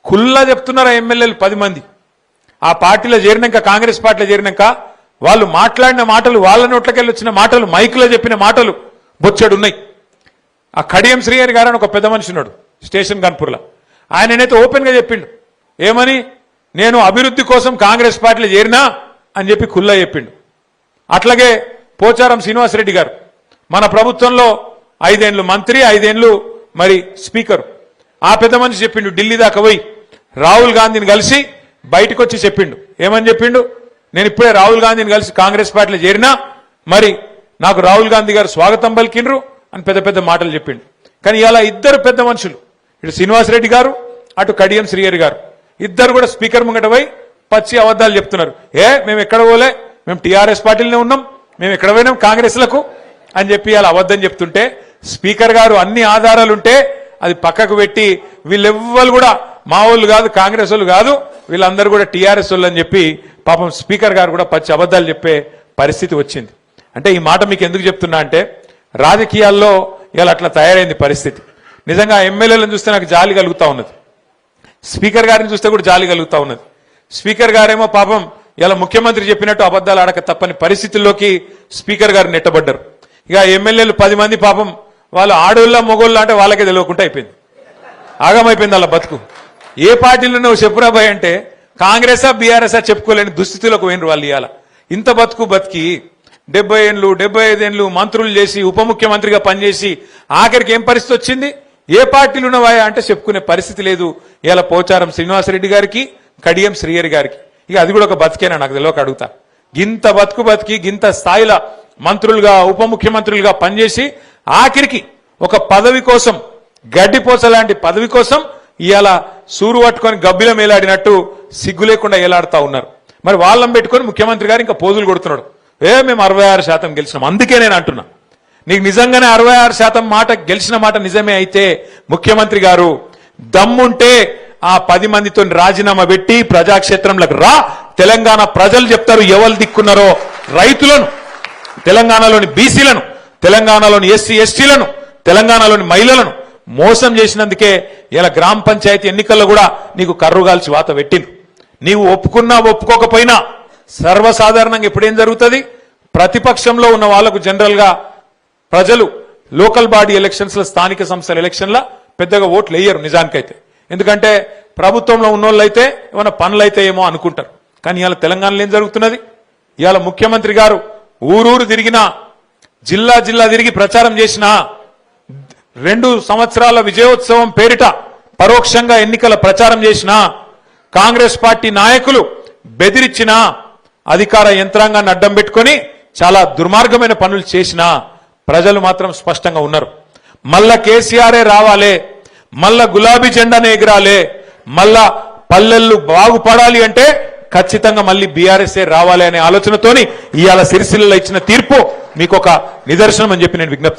కుల్లా చెప్తున్నారు ఎమ్మెల్యేలు 10 మంది ఆ పార్టీలో చేరినాక కాంగ్రెస్ పార్టీలో చేరినాక వాళ్ళు మాట్లాడిన మాటలు వాళ్ళ నోట్లకెళ్ళి వచ్చిన మాటలు మైక్లో చెప్పిన మాటలు బొచ్చెడు ఉన్నాయి. ఆ కడియం శ్రీహరి గారు అని ఒక పెద్ద మనిషి ఉన్నాడు స్టేషన్ కాన్పూర్లో. ఆయననైతే ఓపెన్గా చెప్పిండు ఏమని, నేను అభివృద్ధి కోసం కాంగ్రెస్ పార్టీలో చేరినా అని చెప్పి కుల్లా చెప్పిండు. అట్లాగే పోచారం శ్రీనివాసరెడ్డి గారు మన ప్రభుత్వంలో 5 ఏళ్ళు మంత్రి 5 ఏళ్ళు మరి స్పీకర్. ఆ పెద్ద మనిషి చెప్పిండు ఢిల్లీ దాకా పోయి రాహుల్ గాంధీని కలిసి బయటకు వచ్చి చెప్పిండు ఏమని చెప్పిండు, నేను ఇప్పుడే రాహుల్ గాంధీని కలిసి కాంగ్రెస్ పార్టీలో చేరినా మరి నాకు రాహుల్ గాంధీ గారు స్వాగతం పలికిండ్రు అని పెద్ద పెద్ద మాటలు చెప్పిండు. కానీ ఇలా ఇద్దరు పెద్ద మనుషులు ఇటు శ్రీనివాసరెడ్డి గారు అటు కడియం శ్రీహరి గారు ఇద్దరు కూడా స్పీకర్ ముంగట పోయి పచ్చి అబద్ధాలు చెప్తున్నారు. మేము ఎక్కడ పోలే, మేము టీఆర్ఎస్ పార్టీలోనే ఉన్నాం, మేము ఎక్కడ పోయినాం కాంగ్రెస్లకు అని చెప్పి అలా అబద్ధం చెప్తుంటే స్పీకర్ గారు అన్ని ఆధారాలుంటే అది పక్కకు పెట్టి వీళ్ళెవ్వరు కూడా మా వాళ్ళు కాదు కాంగ్రెస్ వాళ్ళు కాదు వీళ్ళందరూ కూడా టీఆర్ఎస్ వాళ్ళు అని చెప్పి పాపం స్పీకర్ గారు కూడా పచ్చి అబద్ధాలు చెప్పే పరిస్థితి వచ్చింది. అంటే ఈ మాట మీకు ఎందుకు చెప్తున్నా అంటే రాజకీయాల్లో ఇలా అట్లా తయారైంది పరిస్థితి. నిజంగా ఎమ్మెల్యేలను చూస్తే నాకు జాలి కలుగుతా ఉన్నది, స్పీకర్ గారిని చూస్తే కూడా జాలి కలుగుతా ఉన్నది. స్పీకర్ గారేమో పాపం ఇలా ముఖ్యమంత్రి చెప్పినట్టు అబద్ధాలు ఆడక తప్పని పరిస్థితుల్లోకి స్పీకర్ గారు నెట్టబడ్డారు. ఇక ఎమ్మెల్యేలు 10 మంది పాపం వాళ్ళు ఆడోళ్ళ మొగోళ్ళ అంటే వాళ్ళకే తెలియకుండా అయిపోయింది, ఆగమైపోయింది వాళ్ళ బతుకు. ఏ పార్టీలో నువ్వు చెప్పురాబాయ్ అంటే కాంగ్రెసా బీఆర్ఎస్ఆ చెప్పుకోలేని దుస్థితిలోకి పోయినరు వాళ్ళు. ఇవాళ ఇంత బతుకు బతికి 70 ఏళ్ళు 75 ఏళ్ళు మంత్రులు చేసి ఉప ముఖ్యమంత్రిగా పనిచేసి ఆఖరికి ఏం పరిస్థితి వచ్చింది, ఏ పార్టీలు ఉన్నవా అంటే చెప్పుకునే పరిస్థితి లేదు. ఇలా పోచారం శ్రీనివాసరెడ్డి గారికి కడియం శ్రీహరి గారికి. ఇక అది కూడా ఒక బతికేనా నాకు తెలియక అడుగుతా. గింత బతుకు బతికి గింత స్థాయిలో మంత్రులుగా ఉప ముఖ్యమంత్రులుగా పనిచేసి ఆఖరికి ఒక పదవి కోసం గడ్డిపోస లాంటి పదవి కోసం ఇవాళ సూరు పట్టుకొని గబ్బిల మేలాడినట్టు సిగ్గు లేకుండా ఏలాడుతా ఉన్నారు. మరి వాళ్ళని పెట్టుకొని ముఖ్యమంత్రి గారు ఇంకా పోజులు కొడుతున్నాడు, మేము 66% గెలిచినాం. అందుకే నేను అంటున్నా, నీకు నిజంగానే 66% మాట గెలిచిన మాట నిజమే అయితే ముఖ్యమంత్రి గారు దమ్ముంటే ఆ 10 మందితో రాజీనామా పెట్టి ప్రజాక్షేత్రంలోకి రా. తెలంగాణ ప్రజలు చెప్తారు ఎవరు దిక్కున్నారో, రైతులను, తెలంగాణలోని బీసీలను, తెలంగాణలోని ఎస్సీ ఎస్టీలను, తెలంగాణలోని మహిళలను మోసం చేసినందుకే ఇలా గ్రామ పంచాయతీ ఎన్నికల్లో కూడా నీకు కర్రుగాల్చి వాత పెట్టింది. నీవు ఒప్పుకున్నా ఒప్పుకోకపోయినా సర్వసాధారణంగా ఎప్పుడేం జరుగుతుంది, ప్రతిపక్షంలో ఉన్న వాళ్లకు జనరల్ గా ప్రజలు లోకల్ బాడీ ఎలక్షన్స్ లో స్థానిక సంస్థల ఎలక్షన్ల పెద్దగా ఓట్లు వేయరు నిజానికైతే. ఎందుకంటే ప్రభుత్వంలో ఉన్నోళ్ళు అయితే ఏమైనా పనులు అయితే ఏమో అనుకుంటారు. కానీ ఇవాళ తెలంగాణలో ఏం జరుగుతున్నది, ఇవాళ ముఖ్యమంత్రి గారు ఊరూరు తిరిగినా జిల్లా జిల్లా తిరిగి ప్రచారం చేసినా 2 సంవత్సరాల విజయోత్సవం పేరిట పరోక్షంగా ఎన్నికల ప్రచారం చేసినా కాంగ్రెస్ పార్టీ నాయకులు బెదిరించినా అధికార యంత్రాంగాన్ని అడ్డం పెట్టుకొని చాలా దుర్మార్గమైన పనులు చేసినా ప్రజలు మాత్రం స్పష్టంగా ఉన్నారు. మళ్ళా కేసీఆరే రావాలే, మళ్ళా గులాబీ జెండానే ఎగరాలే, మళ్ళా పల్లెళ్ళు బాగుపడాలి అంటే ఖచ్చితంగా మళ్ళీ బీఆర్ఎస్ఏ రావాలి అనే ఆలోచనతోని ఇవాళ సిరిసిల్లలో ఇచ్చిన తీర్పు మీకు ఒక నిదర్శనం అని చెప్పి నేను విజ్ఞప్తి